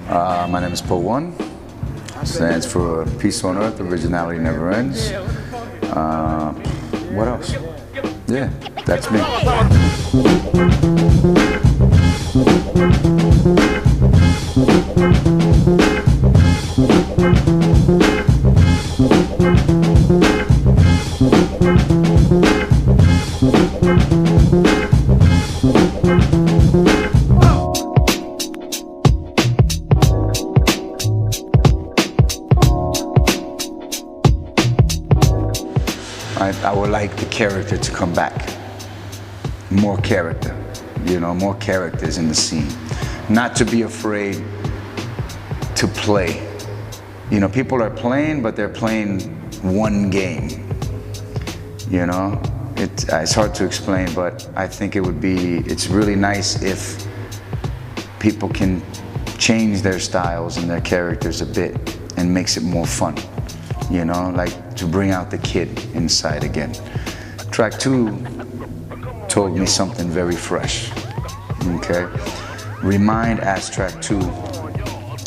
My name is Po1. Stands for Peace on Earth, Originality Never Ends. What else? Yeah, that's me. I would like the character to come back. More character, more characters in the scene. Not to be afraid to play. People are playing, but they're playing one game. It's hard to explain, but I think it's really nice if people can change their styles and their characters a bit and makes it more fun. Like to bring out the kid inside again. Track 2 told me something very fresh, okay? Remind asked track 2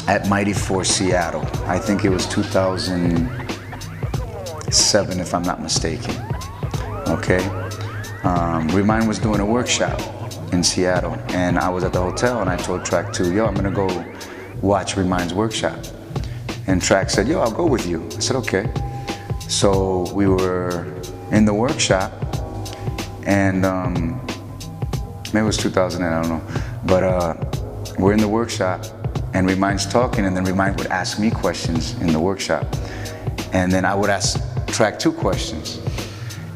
at Mighty Force Seattle. I think it was 2007 if I'm not mistaken, okay? Remind was doing a workshop in Seattle and I was at the hotel and I told track 2, yo, I'm gonna go watch Remind's workshop. And track said, yo, I'll go with you. I said, okay. So we were in the workshop and maybe it was 2008, I don't know. But we're in the workshop and Remind's talking and then Remind would ask me questions in the workshop. And then I would ask track 2 questions.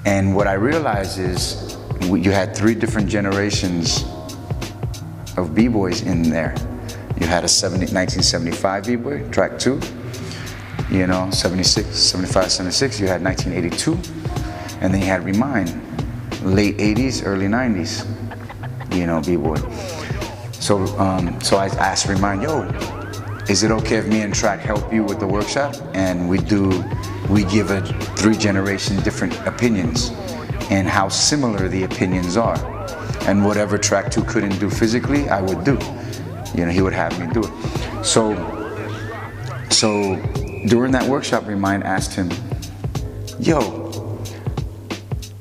And what I realized is you had 3 different generations of B-boys in there. You had a 1975 B-boy, track 2. 76, 75, 76, you had 1982, and then you had Remind, late 80s, early 90s, B-boy. So I asked Remind, yo, is it okay if me and Track help you with the workshop? And we give it 3 generation different opinions and how similar the opinions are. And whatever track 2 couldn't do physically, I would do. He would have me do it. So during that workshop, Remind asked him, yo,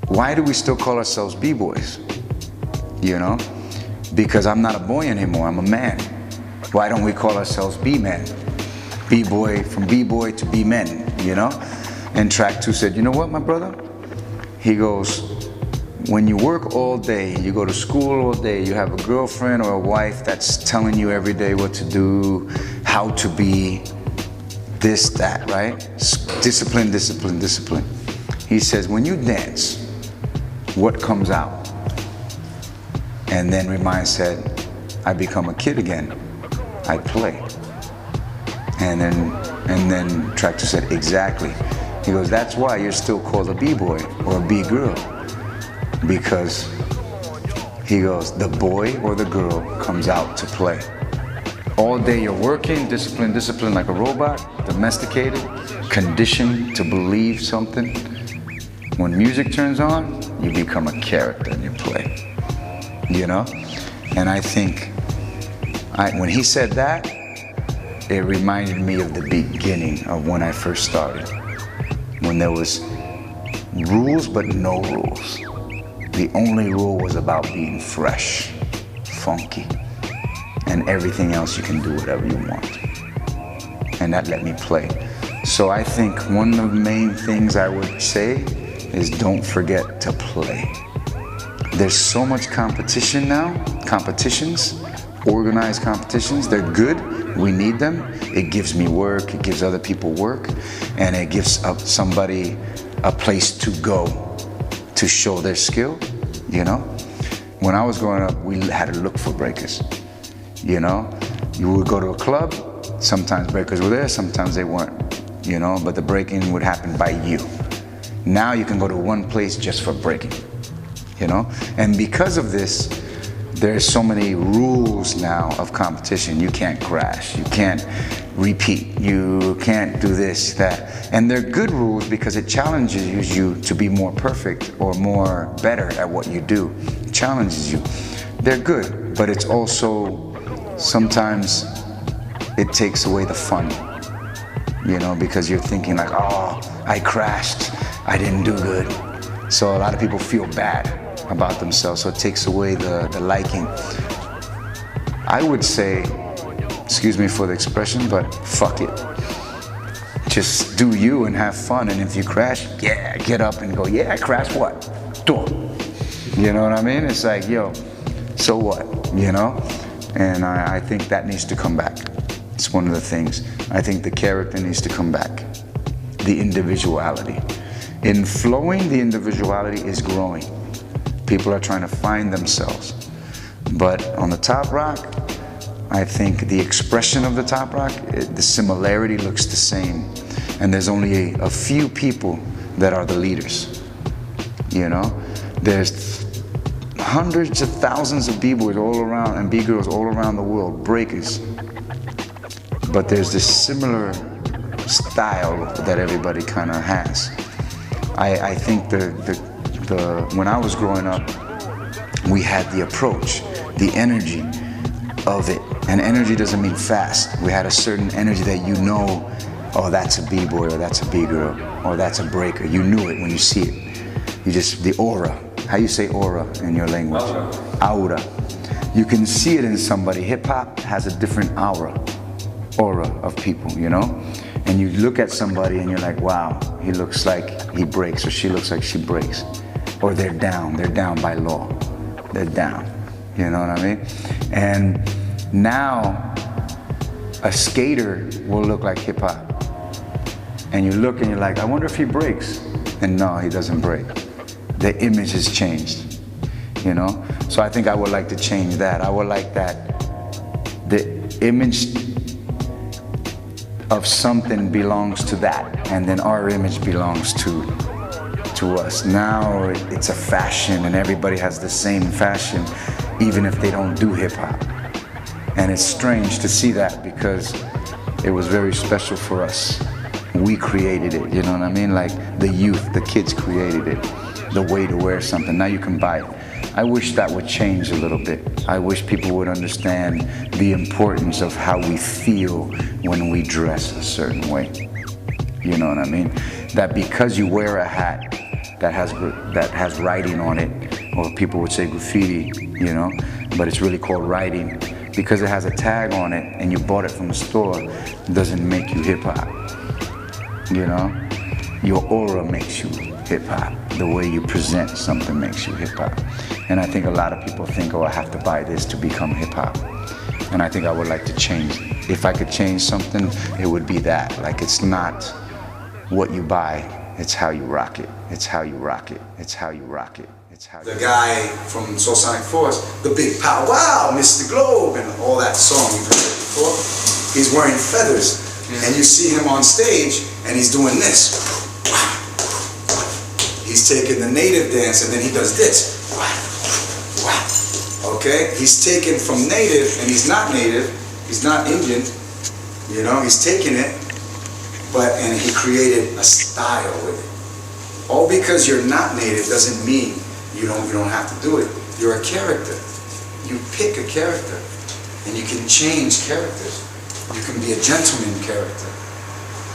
why do we still call ourselves B-boys? Because I'm not a boy anymore, I'm a man. Why don't we call ourselves B-men? B-boy, from B-boy to B-men, And track 2 said, you know what, my brother? He goes, when you work all day, you go to school all day, you have a girlfriend or a wife that's telling you every day what to do, how to be, this, that, right? Discipline, discipline, discipline. He says, when you dance, what comes out? And then Remind said, I become a kid again. I play. And then track 2 said, exactly. He goes, that's why you're still called a B-boy or a B-girl. Because, he goes, the boy or the girl comes out to play. All day you're working, discipline, discipline like a robot, domesticated, conditioned to believe something. When music turns on, you become a character and you play, And I think, when he said that, it reminded me of the beginning of when I first started. When there was rules but no rules. The only rule was about being fresh, funky, and everything else you can do whatever you want. And that let me play. So I think one of the main things I would say is don't forget to play. There's so much competition now, organized competitions, they're good, we need them. It gives me work, it gives other people work, and it gives somebody a place to go to show their skill, When I was growing up, we had to look for breakers, You would go to a club, sometimes breakers were there, sometimes they weren't, but the breaking would happen by you. Now you can go to one place just for breaking, And because of this, there's so many rules now of competition. You can't crash, you can't repeat, you can't do this, that. And they're good rules because it challenges you to be more perfect or more better at what you do. It challenges you. They're good, but it's also sometimes it takes away the fun, you know, because you're thinking like, oh, I crashed, I didn't do good. So a lot of people feel bad about themselves, so it takes away the liking. I would say, excuse me for the expression, but fuck it. Just do you and have fun, and if you crash, yeah, get up and go, yeah, I crashed, what? Do. You know what I mean? It's like, yo, so what, you know? And I think that needs to come back. It's one of the things. I think the character needs to come back. The individuality. In flowing, the individuality is growing. People are trying to find themselves. But on the top rock, I think the expression of the top rock, the similarity looks the same. And there's only a few people that are the leaders. You know? There's hundreds of thousands of b-boys all around and b-girls all around the world, breakers. But there's this similar style that everybody kind of has. I think when I was growing up, we had the approach, the energy of it. And energy doesn't mean fast. We had a certain energy that you know, oh, that's a b-boy, or that's a b-girl, or that's a breaker. You knew it when you see it. You just, the aura. How you say aura in your language? Aura. You can see it in somebody. Hip hop has a different aura of people, you know? And you look at somebody and you're like, wow, he looks like he breaks, or she looks like she breaks. Or they're down by law. They're down, you know what I mean? And now, a skater will look like hip hop. And you look and you're like, I wonder if he breaks. And no, he doesn't break. The image has changed, you know? So I think I would like to change that. I would like that the image of something belongs to that, and then our image belongs to us. Now it's a fashion, and everybody has the same fashion, even if they don't do hip hop. And it's strange to see that, because it was very special for us. We created it, you know what I mean? Like the youth, the kids created it. The way to wear something. Now you can buy it. I wish that would change a little bit. I wish people would understand the importance of how we feel when we dress a certain way. You know what I mean? That because you wear a hat that has writing on it, or people would say graffiti, you know, but it's really called writing, because it has a tag on it and you bought it from the store, doesn't make you hip hop. You know? Your aura makes you hip hop. The way you present something makes you hip hop. And I think a lot of people think, oh, I have to buy this to become hip hop. And I think I would like to change. If I could change something, it would be that. Like, it's not what you buy, it's how you rock it. It's how you rock it. It's how you rock it. It's how the guy from Soul Sonic Force, the big pow wow, Mr. Globe, and all that song you've heard before, he's wearing feathers. And you see him on stage, and he's doing this. He's taking the native dance, and then he does this. Okay? He's taken from native, and he's not native. He's not Indian. You know, he's taking it, and he created a style with it. All because you're not native doesn't mean you don't have to do it. You're a character. You pick a character, and you can change characters. You can be a gentleman character.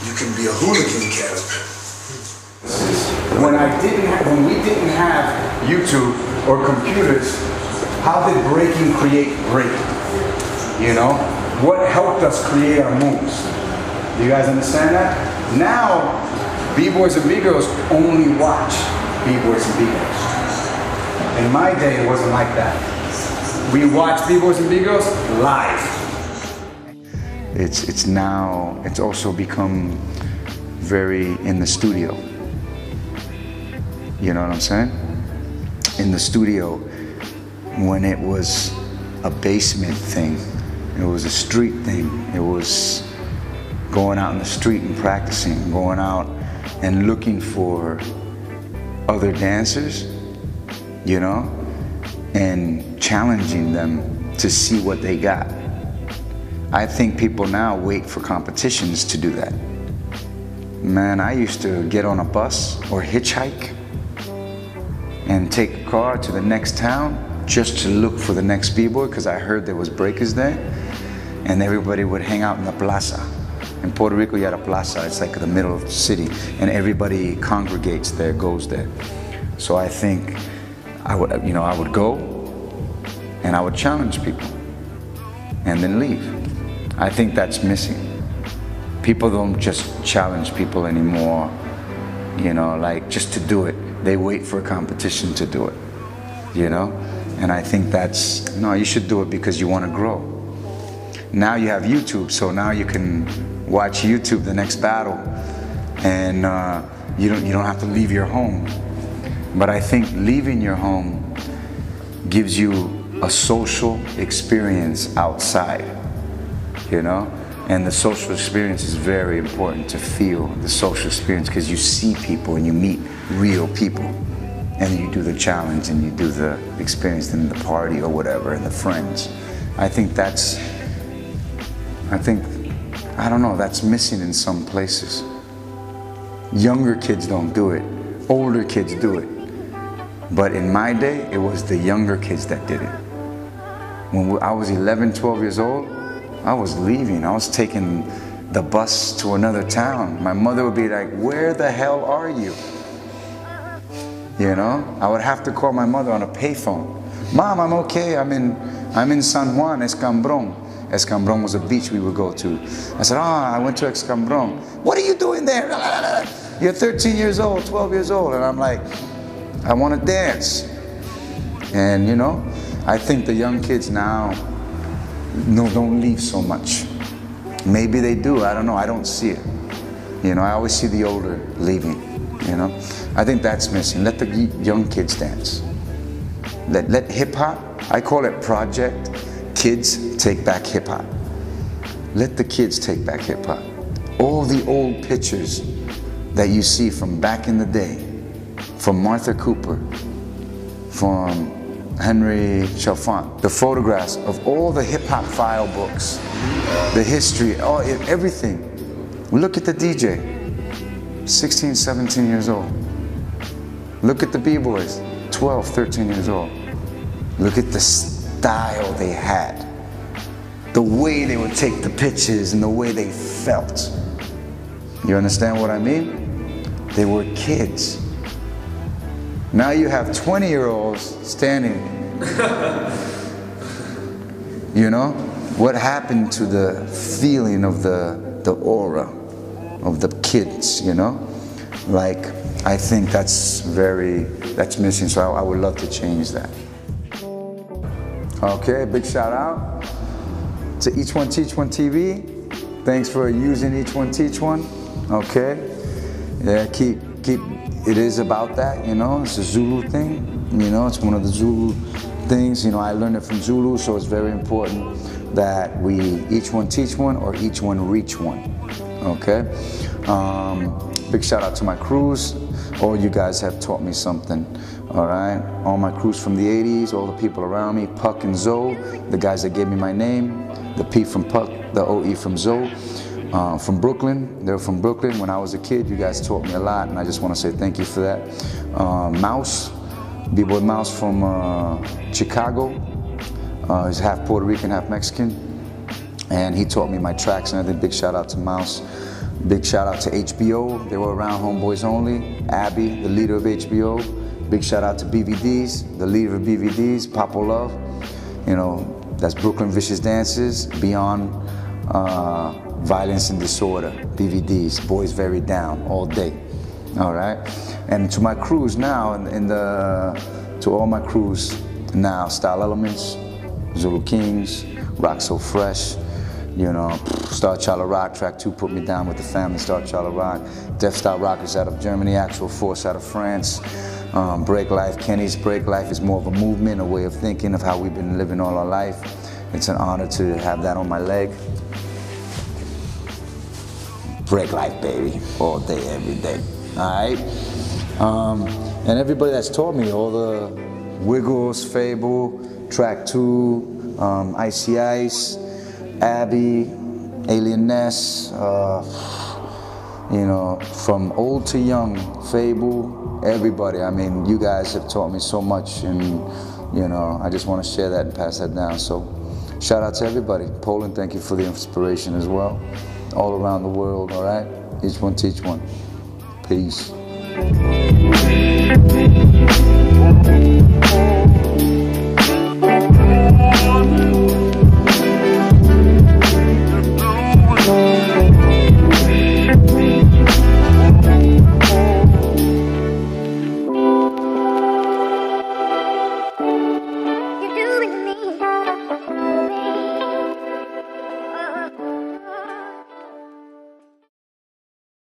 You can be a hooligan character. When we didn't have YouTube or computers, how did breaking create break? You know, what helped us create our moves? Do you guys understand that? Now, b-boys and b-girls only watch b-boys and b-girls. In my day, it wasn't like that. We watch b-boys and b-girls live. It's also become very in the studio. You know what I'm saying? In the studio, when it was a basement thing, it was a street thing, it was going out in the street and practicing, going out and looking for other dancers, you know, and challenging them to see what they got. I think people now wait for competitions to do that. Man, I used to get on a bus or hitchhike and take a car to the next town just to look for the next b-boy, because I heard there was breakers there. and everybody would hang out in the plaza. In Puerto Rico, you had a plaza. It's like the middle of the city, and everybody congregates there, goes there. So I think I would go, and I would challenge people, and then leave. I think that's missing. People don't just challenge people anymore, like just to do it. They wait for a competition to do it, And I think no, you should do it because you want to grow. Now you have YouTube, so now you can watch YouTube, the next battle, and you don't have to leave your home. But I think leaving your home gives you a social experience outside, And the social experience is very important to feel the social experience because you see people and you meet real people. And you do the challenge and you do the experience in the party or whatever and the friends. I think I don't know, that's missing in some places. Younger kids don't do it. Older kids do it. But in my day, it was the younger kids that did it. When I was 11, 12 years old, I was leaving. I was taking the bus to another town. My mother would be like, "Where the hell are you?" I would have to call my mother on a payphone. "Mom, I'm okay. I'm in San Juan, Escambron." Escambron was a beach we would go to. I said, I went to Escambron. "What are you doing there?" "You're 13 years old, 12 years old." And I'm like, "I want to dance." And I think the young kids now don't leave so much. Maybe they do, I don't know, I don't see it. I always see the older leaving, I think that's missing. Let the young kids dance. Let hip hop, I call it Project Kids Take Back Hip Hop. Let the kids take back hip hop. All the old pictures that you see from back in the day, from Martha Cooper, from Henry Chalfant, the photographs of all the hip-hop file books, the history, everything. Look at the DJ, 16, 17 years old. Look at the B-boys, 12, 13 years old. Look at the style they had, the way they would take the pictures and the way they felt. You understand what I mean? They were kids. Now you have 20-year-olds standing. What happened to the feeling of the aura of the kids, Like, I think that's missing, so I would love to change that. Okay, big shout out to Each One Teach One TV. Thanks for using Each One Teach One. Okay, yeah, keep. It is about that, It's a Zulu thing, It's one of the Zulu things. I learned it from Zulu, so it's very important that we each one teach one or each one reach one. Okay. Big shout out to my crews. All you guys have taught me something. All right. All my crews from the '80s, all the people around me, Puck and Zoe, the guys that gave me my name, the P from Puck, the OE from Zoe. From Brooklyn. They're from Brooklyn. When I was a kid, you guys taught me a lot, and I just want to say thank you for that. Mouse, B-Boy Mouse from Chicago. He's half Puerto Rican, half Mexican, and he taught me my tracks and everything. Big shout out to Mouse. Big shout out to HBO. They were around Homeboys Only. Abby, the leader of HBO. Big shout out to BVDs, the leader of BVDs, Papo Love. That's Brooklyn Vicious Dances, Beyond Violence and Disorder, BVDs, Boys Very Down, all day. All right, and to my crews now, to all my crews now, Style Elements, Zulu Kings, Rock So Fresh, Star Chala Rock, Track 2 put me down with the family, Star Chala Rock, Death Style Rockers out of Germany, Actual Force out of France, Break Life, Kenny's Break Life is more of a movement, a way of thinking of how we've been living all our life. It's an honor to have that on my leg. Break Life, baby, all day, every day. All right, and everybody that's taught me, all the Wiggles, Fable, Track 2, Icy Ice, Abby, Alien Ness, from old to young, Fable, everybody. I mean, you guys have taught me so much, and I just want to share that and pass that down. So shout out to everybody. Poland, thank you for the inspiration as well. All around the world, all right? Each one teach one. Peace.